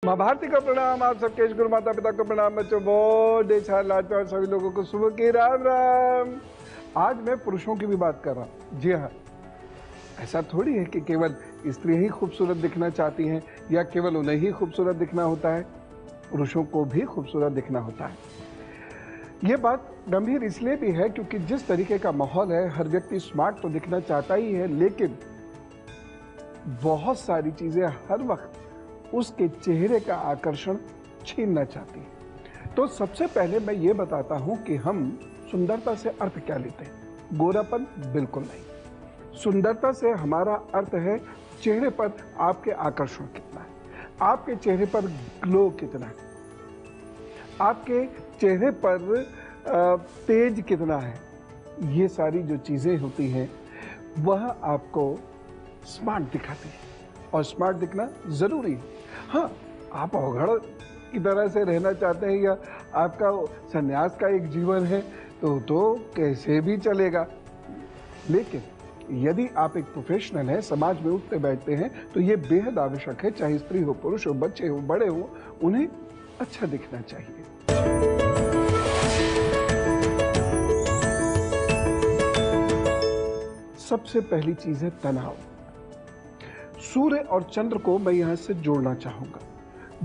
माँ भारती का प्रणाम। आप सबके गुरु माता पिता को प्रणाम। बच्चों बहुत ढेर सारा लाड प्यार सभी लोगों को सुबह की राम राम। आज मैं पुरुषों की भी बात कर रहा हूँ। जी हाँ, ऐसा थोड़ी है कि केवल स्त्री ही खूबसूरत दिखना चाहती हैं या केवल उन्हें ही खूबसूरत दिखना होता है। पुरुषों को भी खूबसूरत दिखना होता है। ये बात गंभीर इसलिए भी है क्योंकि जिस तरीके का माहौल है, हर व्यक्ति स्मार्ट तो दिखना चाहता ही है, लेकिन बहुत सारी चीजें हर वक्त उसके चेहरे का आकर्षण छीनना चाहती है। तो सबसे पहले मैं ये बताता हूं कि हम सुंदरता से अर्थ क्या लेते हैं। गोरापन बिल्कुल नहीं। सुंदरता से हमारा अर्थ है चेहरे पर आपके आकर्षण कितना है, आपके चेहरे पर ग्लो कितना है, आपके चेहरे पर तेज कितना है। ये सारी जो चीजें होती हैं वह आपको स्मार्ट दिखाती है और स्मार्ट दिखना जरूरी है। हाँ, आप अवघड़ की तरह से रहना चाहते हैं या आपका सन्यास का एक जीवन है तो कैसे भी चलेगा, लेकिन यदि आप एक प्रोफेशनल हैं, समाज में उठते बैठते हैं, तो ये बेहद आवश्यक है, चाहे स्त्री हो, पुरुष हो, बच्चे हो, बड़े हो, उन्हें अच्छा दिखना चाहिए। सबसे पहली चीज है तनाव। सूर्य और चंद्र को मैं यहां से जोड़ना चाहूंगा।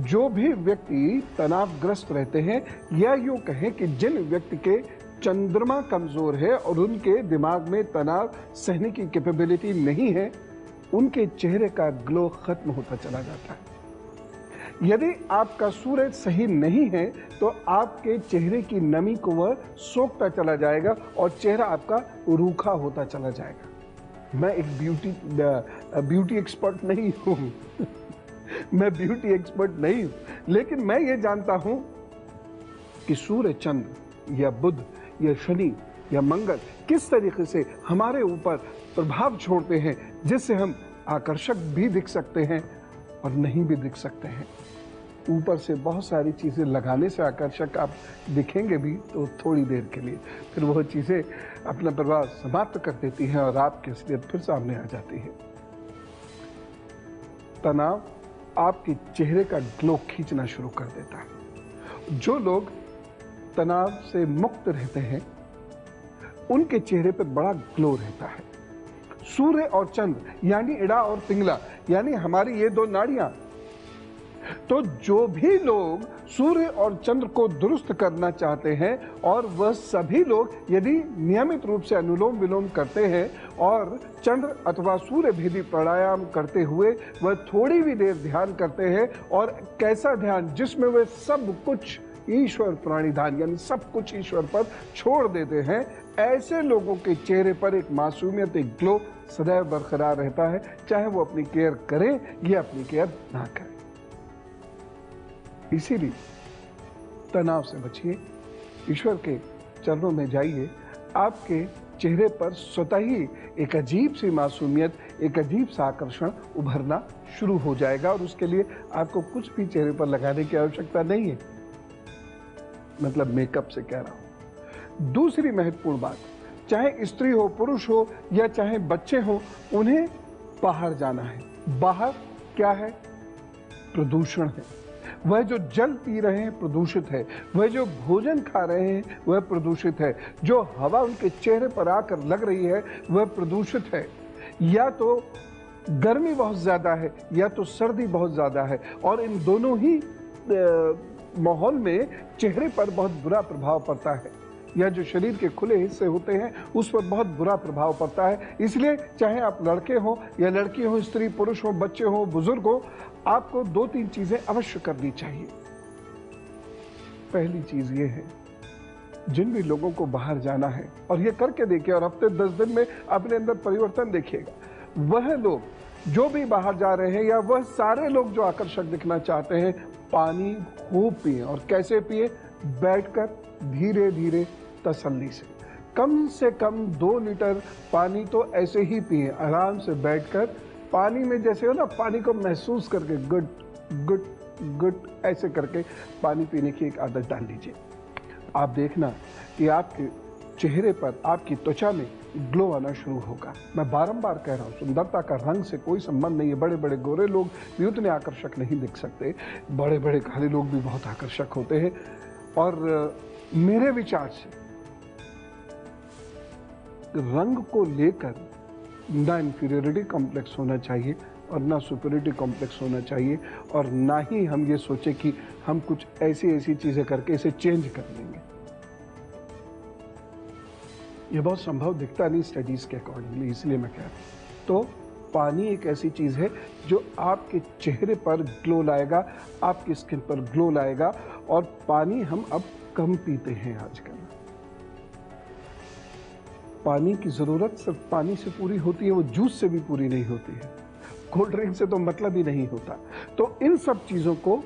जो भी व्यक्ति तनावग्रस्त रहते हैं या यूं कहें कि जिन व्यक्ति के चंद्रमा कमजोर है और उनके दिमाग में तनाव सहने की कैपेबिलिटी नहीं है, उनके चेहरे का ग्लो खत्म होता चला जाता है। यदि आपका सूर्य सही नहीं है तो आपके चेहरे की नमी को वह सोखता चला जाएगा और चेहरा आपका रूखा होता चला जाएगा। मैं एक ब्यूटी एक्सपर्ट नहीं हूं मैं ब्यूटी एक्सपर्ट नहीं हूं, लेकिन मैं ये जानता हूं कि सूर्य, चंद्र या बुध या शनि या मंगल किस तरीके से हमारे ऊपर प्रभाव छोड़ते हैं, जिससे हम आकर्षक भी दिख सकते हैं और नहीं भी दिख सकते हैं। ऊपर से बहुत सारी चीजें लगाने से आकर्षक आप दिखेंगे भी तो थोड़ी देर के लिए, फिर वह चीजें अपना प्रभाव समाप्त कर देती हैं और आपकी असलियत फिर सामने आ जाती है। तनाव आपके चेहरे का ग्लो खींचना शुरू कर देता है। जो लोग तनाव से मुक्त रहते हैं उनके चेहरे पर बड़ा ग्लो रहता है। सूर्य और चंद्र यानी इड़ा और पिंगला यानी हमारी ये दो नाड़ियां, तो जो भी लोग सूर्य और चंद्र को दुरुस्त करना चाहते हैं और वह सभी लोग यदि नियमित रूप से अनुलोम विलोम करते हैं और चंद्र अथवा सूर्य भेदी प्राणायाम करते हुए वह थोड़ी भी देर ध्यान करते हैं, और कैसा ध्यान जिसमें वे सब कुछ ईश्वर प्राणिधान यानी सब कुछ ईश्वर पर छोड़ देते हैं, ऐसे लोगों के चेहरे पर एक मासूमियत, एक ग्लो सदैव बरकरार रहता है, चाहे वो अपनी केयर करें या अपनी केयर ना करें। इसीलिए तनाव से बचिए, ईश्वर के चरणों में जाइए। आपके चेहरे पर स्वतः ही एक अजीब सी मासूमियत, एक अजीब सा आकर्षण उभरना शुरू हो जाएगा, और उसके लिए आपको कुछ भी चेहरे पर लगाने की आवश्यकता नहीं है। मतलब मेकअप से कह रहा हूं। दूसरी महत्वपूर्ण बात, चाहे स्त्री हो, पुरुष हो या चाहे बच्चे हो, उन्हें बाहर जाना है। बाहर क्या है? प्रदूषण है। वह जो जल पी रहे हैं प्रदूषित है, वह जो भोजन खा रहे हैं वह प्रदूषित है, जो हवा उनके चेहरे पर आकर लग रही है वह प्रदूषित है। या तो गर्मी बहुत ज्यादा है या तो सर्दी बहुत ज्यादा है, और इन दोनों ही माहौल में चेहरे पर बहुत बुरा प्रभाव पड़ता है, या जो शरीर के खुले हिस्से होते हैं उस पर बहुत बुरा प्रभाव पड़ता है। इसलिए चाहे आप लड़के हो या लड़की हो, स्त्री पुरुष हो, बच्चे हो, बुजुर्ग हो, आपको दो तीन चीजें अवश्य करनी चाहिए। पहली चीज ये है, जिन भी लोगों को बाहर जाना है और ये करके देखिए और हफ्ते 10 दिन में अपने अंदर परिवर्तन देखिएगा, वह लोग जो भी बाहर जा रहे हैं या वह सारे लोग जो आकर्षक दिखना चाहते हैं, पानी खूब पिए। और कैसे पिए? बैठकर धीरे धीरे तसल्ली से कम 2 लीटर पानी तो ऐसे ही पिए, आराम से बैठकर। पानी में जैसे हो ना, पानी को महसूस करके गुड गुड गुड ऐसे करके पानी पीने की एक आदत डाल लीजिए। आप देखना कि आपके चेहरे पर, आपकी त्वचा में ग्लो आना शुरू होगा। मैं बारंबार कह रहा हूँ, सुंदरता का रंग से कोई संबंध नहीं है। बड़े बड़े गोरे लोग भी उतने आकर्षक नहीं दिख सकते, बड़े बड़े काले लोग भी बहुत आकर्षक होते हैं। और मेरे विचार से रंग को लेकर ना इंफीरियरिटी कॉम्प्लेक्स होना चाहिए और ना सुपीरियरिटी कॉम्प्लेक्स होना चाहिए, और ना ही हम ये सोचे कि हम कुछ ऐसी चीजें करके इसे चेंज कर लेंगे। ये बहुत संभव दिखता नहीं स्टडीज के अकॉर्डिंगली, इसलिए मैं कह रहा हूं। तो पानी एक ऐसी चीज है जो आपके चेहरे पर ग्लो लाएगा, आपकी स्किन पर ग्लो लाएगा। और पानी हम अब कम पीते हैं आजकल। पानी की जरूरत सिर्फ पानी से पूरी होती है, वो जूस से भी पूरी नहीं होती है, कोल्ड ड्रिंक से तो मतलब ही नहीं होता। तो इन सब चीजों को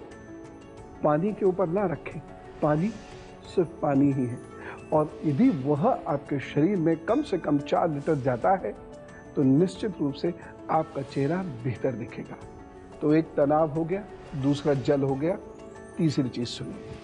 पानी के ऊपर ना रखें। पानी सिर्फ पानी ही है, और यदि वह आपके शरीर में कम से कम 4 लीटर जाता है तो निश्चित रूप से आपका चेहरा बेहतर दिखेगा। तो एक तनाव हो गया, दूसरा जल हो गया, तीसरी चीज सुनिए।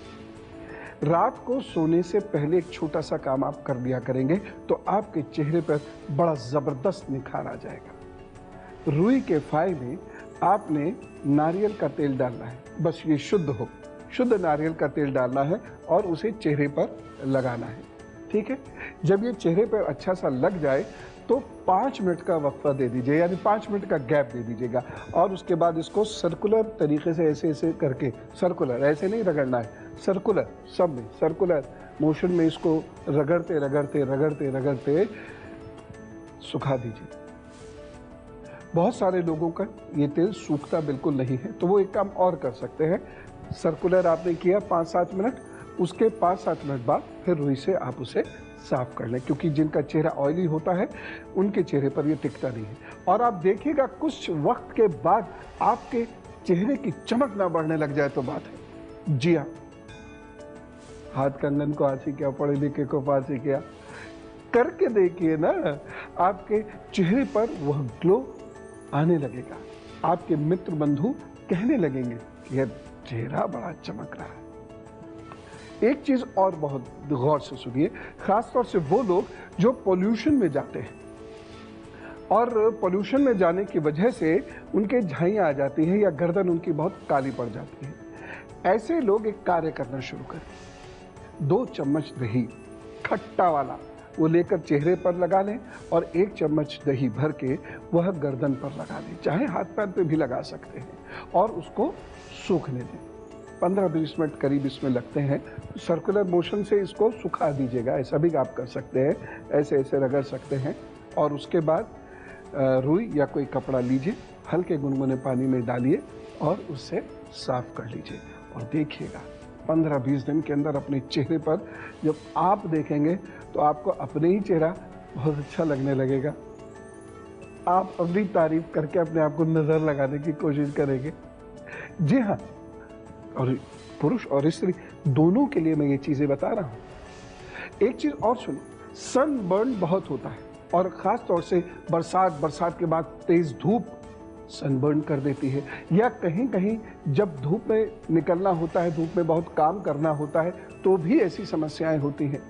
रात को सोने से पहले एक छोटा सा काम आप कर दिया करेंगे तो आपके चेहरे पर बड़ा जबरदस्त निखार आ जाएगा। रुई के फाय में आपने नारियल का तेल डालना है, बस ये शुद्ध हो, शुद्ध नारियल का तेल डालना है और उसे चेहरे पर लगाना है। ठीक है, जब ये चेहरे पर अच्छा सा लग जाए तो 5 मिनट का वक्फा दे दीजिए, यानी 5 मिनट का गैप दे दीजिएगा। और उसके बाद इसको सर्कुलर तरीके से ऐसे करके, सर्कुलर ऐसे नहीं रगड़ना है, सर्कुलर, सब में सर्कुलर मोशन में इसको रगड़ते रगड़ते रगड़ते रगड़ते सुखा दीजिए। बहुत सारे लोगों का ये तेल सूखता बिल्कुल नहीं है, तो वो एक काम और कर सकते हैं। सर्कुलर आपने किया 5-7 मिनट, उसके 5-7 मिनट बाद फिर रुई से आप उसे साफ कर लें, क्योंकि जिनका चेहरा ऑयली होता है उनके चेहरे पर ये टिकता नहीं है। और आप देखिएगा कुछ वक्त के बाद आपके चेहरे की चमक ना बढ़ने लग जाए तो बात है। जी हाँ, हाथ कंगन को आसी किया, पढ़े लिखे को पासी किया, करके देखिए ना, आपके चेहरे पर वह ग्लो आने लगेगा। आपके मित्र बंधु कहने लगेंगे कि यह चेहरा बड़ा चमक रहा है। एक चीज और बहुत गौर से सुनिए, खासतौर से वो लोग जो पोल्यूशन में जाते हैं और पोल्यूशन में जाने की वजह से उनके झाइयाँ आ जाती हैं या गर्दन उनकी बहुत काली पड़ जाती है। ऐसे लोग एक कार्य करना शुरू करें। 2 चम्मच दही खट्टा वाला वो लेकर चेहरे पर लगा लें और 1 चम्मच दही भर के वह गर्दन पर लगा लें, चाहे हाथ पैर पे भी लगा सकते हैं, और उसको सूखने दें। 15-20 मिनट करीब इसमें लगते हैं। सर्कुलर मोशन से इसको सुखा दीजिएगा, ऐसा भी आप कर सकते हैं, ऐसे ऐसे रगड़ सकते हैं। और उसके बाद रुई या कोई कपड़ा लीजिए, हल्के गुनगुने पानी में डालिए और उससे साफ कर लीजिए। और देखिएगा 15-20 दिन के अंदर अपने चेहरे पर जब आप देखेंगे तो आपको अपने ही चेहरा बहुत अच्छा लगने लगेगा। आप अपनी तारीफ करके अपने आप को नजर लगाने की कोशिश करेंगे। जी हाँ, और पुरुष और स्त्री दोनों के लिए मैं ये चीजें बता रहा हूं। एक चीज और सुनो, सनबर्न बहुत होता है, और खास तौर से बरसात के बाद तेज धूप सनबर्न कर देती है, या कहीं कहीं जब धूप में निकलना होता है, धूप में बहुत काम करना होता है, तो भी ऐसी समस्याएं होती हैं।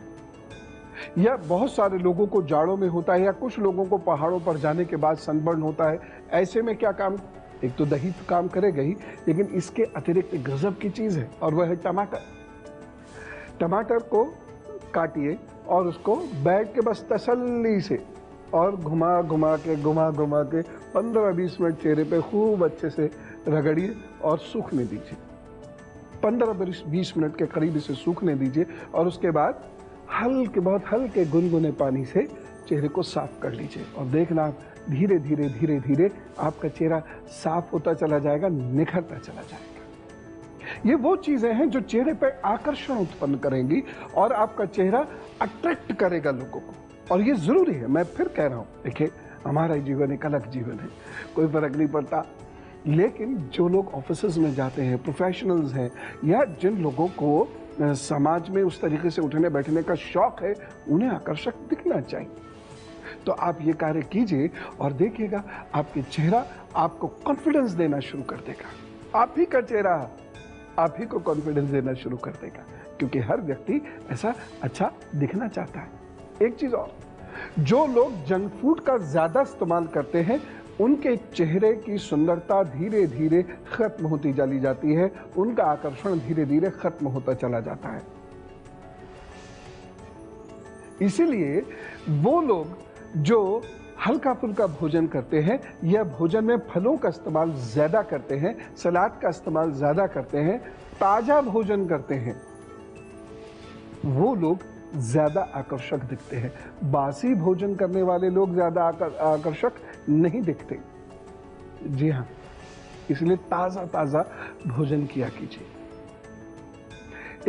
या बहुत सारे लोगों को जाड़ों में होता है, या कुछ लोगों को पहाड़ों पर जाने के बाद सनबर्न होता है। ऐसे में क्या काम, एक तो दही तो काम करेगा ही, लेकिन इसके अतिरिक्त गजब की चीज है, और वह है टमाटर। टमाटर को काटिए और उसको बैठ के बस तसल्ली से और घुमा घुमा के 15-20 मिनट चेहरे पे खूब अच्छे से रगड़िए और सूखने दीजिए। 15-20 मिनट के करीब इसे सूखने दीजिए, और उसके बाद बहुत हल्के गुनगुने पानी से चेहरे को साफ कर लीजिए। और देखना आप धीरे धीरे धीरे धीरे आपका चेहरा साफ होता चला जाएगा, निखरता चला जाएगा। ये वो चीजें हैं जो चेहरे पर आकर्षण उत्पन्न करेंगी और आपका चेहरा अट्रैक्ट करेगा लोगों को। और ये जरूरी है, मैं फिर कह रहा हूं, देखिए हमारा जीवन एक अलग जीवन है, कोई फर्क नहीं पड़ता। लेकिन जो लोग ऑफिसेज में जाते हैं, प्रोफेशनल्स हैं, या जिन लोगों को समाज में उस तरीके से उठने बैठने का शौक है, उन्हें आकर्षक दिखना चाहिए। तो आप ये कार्य कीजिए और देखिएगा आपके चेहरा आपको कॉन्फिडेंस देना शुरू कर देगा। आप ही का चेहरा आप ही को कॉन्फिडेंस देना शुरू कर देगा, क्योंकि हर व्यक्ति ऐसा अच्छा दिखना चाहता है। एक चीज और, जो लोग जंक फूड का ज्यादा इस्तेमाल करते हैं उनके चेहरे की सुंदरता धीरे धीरे खत्म होती चली जाती है, उनका आकर्षण धीरे धीरे खत्म होता चला जाता है। इसीलिए वो लोग जो हल्का फुल्का भोजन करते हैं या भोजन में फलों का इस्तेमाल ज्यादा करते हैं, सलाद का इस्तेमाल ज्यादा करते हैं, ताजा भोजन करते हैं, वो लोग ज्यादा आकर्षक दिखते हैं। बासी भोजन करने वाले लोग ज्यादा आकर्षक नहीं दिखते। जी हाँ, इसलिए ताजा ताजा भोजन किया कीजिए।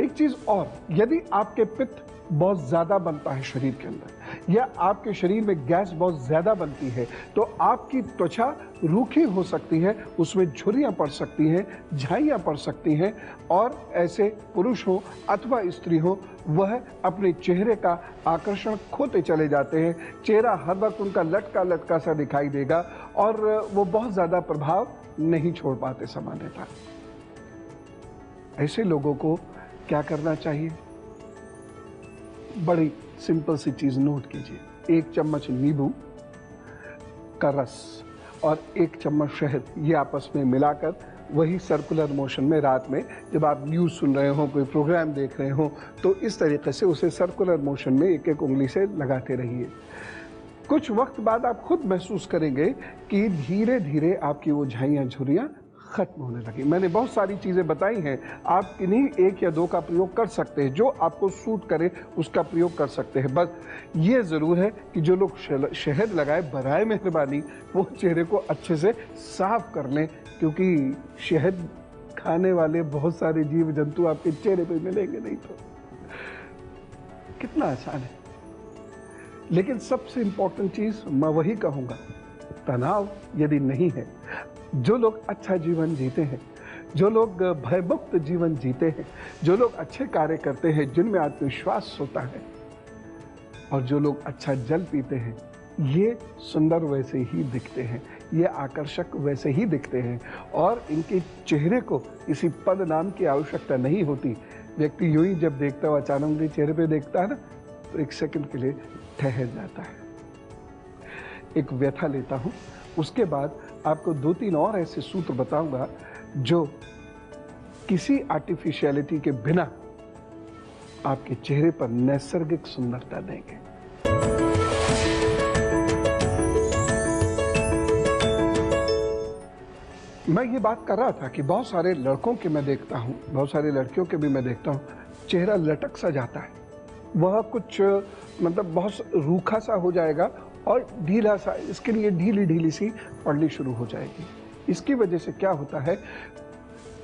एक चीज और, यदि आपके पित्त बहुत ज्यादा बनता है शरीर के अंदर या आपके शरीर में गैस बहुत ज्यादा बनती है तो आपकी त्वचा रूखी हो सकती है, उसमें झुर्रियां पड़ सकती हैं, झाइयां पड़ सकती हैं और ऐसे पुरुष हो अथवा स्त्री हो वह अपने चेहरे का आकर्षण खोते चले जाते हैं। चेहरा हर वक्त उनका लटका लटका सा दिखाई देगा और वो बहुत ज्यादा प्रभाव नहीं छोड़ पाते सामान्यतः। ऐसे लोगों को क्या करना चाहिए? बड़ी सिंपल सी चीज नोट कीजिए। 1 चम्मच नींबू का रस और 1 चम्मच शहद, ये आपस में मिलाकर वही सर्कुलर मोशन में रात में जब आप न्यूज़ सुन रहे हो, कोई प्रोग्राम देख रहे हो, तो इस तरीके से उसे सर्कुलर मोशन में एक एक उंगली से लगाते रहिए। कुछ वक्त बाद आप खुद महसूस करेंगे कि धीरे धीरे आपकी वो झाइयाँ झुर्रियाँ खत्म होने लगी। मैंने बहुत सारी चीजें बताई हैं, आप किन्हीं 1 या 2 का प्रयोग कर सकते हैं, जो आपको सूट करे उसका प्रयोग कर सकते हैं। बस ये जरूर है कि जो लोग शहद लगाए बराए मेहरबानी वो चेहरे को अच्छे से साफ कर लें, क्योंकि शहद खाने वाले बहुत सारे जीव जंतु आपके चेहरे पे मिलेंगे नहीं तो। कितना आसान है। लेकिन सबसे इंपॉर्टेंट चीज मैं वही कहूंगा, तनाव यदि नहीं है, जो लोग अच्छा जीवन जीते हैं, जो लोग भयमुक्त जीवन जीते हैं, जो लोग अच्छे कार्य करते हैं, जिनमें आत्मविश्वास होता है और जो लोग अच्छा जल पीते हैं, ये सुंदर वैसे ही दिखते हैं, ये आकर्षक वैसे ही दिखते हैं और इनके चेहरे को किसी पद नाम की आवश्यकता नहीं होती। व्यक्ति यूं ही जब देखता है, अचानक उनके चेहरे पे देखता है ना, तो 1 सेकंड के लिए ठहर जाता है। एक व्यथा लेता हूं, उसके बाद आपको 2-3 और ऐसे सूत्र बताऊंगा जो किसी आर्टिफिशियलिटी के बिना आपके चेहरे पर नैसर्गिक सुंदरता देंगे। मैं ये बात कर रहा था कि बहुत सारे लड़कों के मैं देखता हूं, बहुत सारी लड़कियों के भी मैं देखता हूं, चेहरा लटक सा जाता है, वह कुछ मतलब बहुत रूखा सा हो जाएगा और ढीला सा, इसके लिए ढीली ढीली सी पड़नी शुरू हो जाएगी। इसकी वजह से क्या होता है,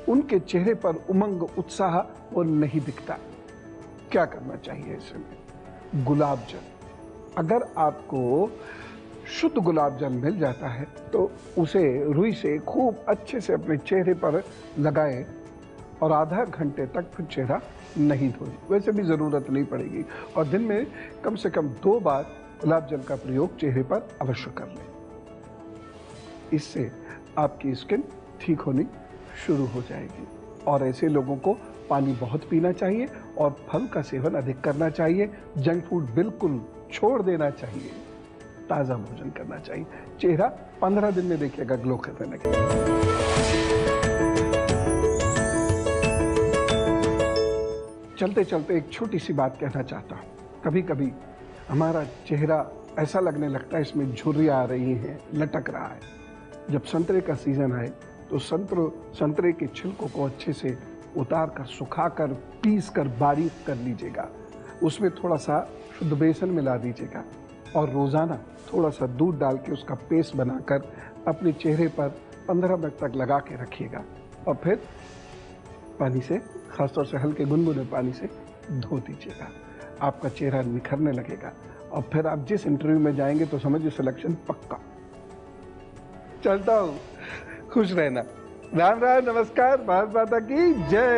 उनके चेहरे पर उमंग उत्साह वो नहीं दिखता। क्या करना चाहिए इसमें? गुलाब जल। अगर आपको शुद्ध गुलाब जल मिल जाता है तो उसे रुई से खूब अच्छे से अपने चेहरे पर लगाएं और आधा घंटे तक फिर चेहरा नहीं धोए। वैसे भी जरूरत नहीं पड़ेगी और दिन में कम से कम 2 बार गुलाब जल का प्रयोग चेहरे पर अवश्य कर लें। इससे आपकी स्किन ठीक होनी शुरू हो जाएगी। और ऐसे लोगों को पानी बहुत पीना चाहिए और फल का सेवन अधिक करना चाहिए। जंक फूड बिल्कुल छोड़ देना चाहिए, ताजा भोजन करना चाहिए। चेहरा 15 दिन में देखिएगा ग्लो करने लगेगा। चलते चलते एक छोटी सी बात कहना चाहता हूं। कभी कभी हमारा चेहरा ऐसा लगने लगता है इसमें झुर्रियां आ रही हैं, लटक रहा है। जब संतरे का सीजन आए तो संतरे के छिलकों को अच्छे से उतार कर, सुखा कर, पीस कर बारीक कर लीजिएगा। उसमें थोड़ा सा शुद्ध बेसन मिला दीजिएगा और रोजाना थोड़ा सा दूध डाल के उसका पेस्ट बनाकर अपने चेहरे पर 15 मिनट तक लगा के रखिएगा और फिर पानी से, खासतौर से हल्के गुनगुने पानी से धो दीजिएगा। आपका चेहरा निखरने लगेगा और फिर आप जिस इंटरव्यू में जाएंगे तो समझिए सिलेक्शन पक्का। चलता हूं, खुश रहना। राम राम, नमस्कार, भारत माता की जय।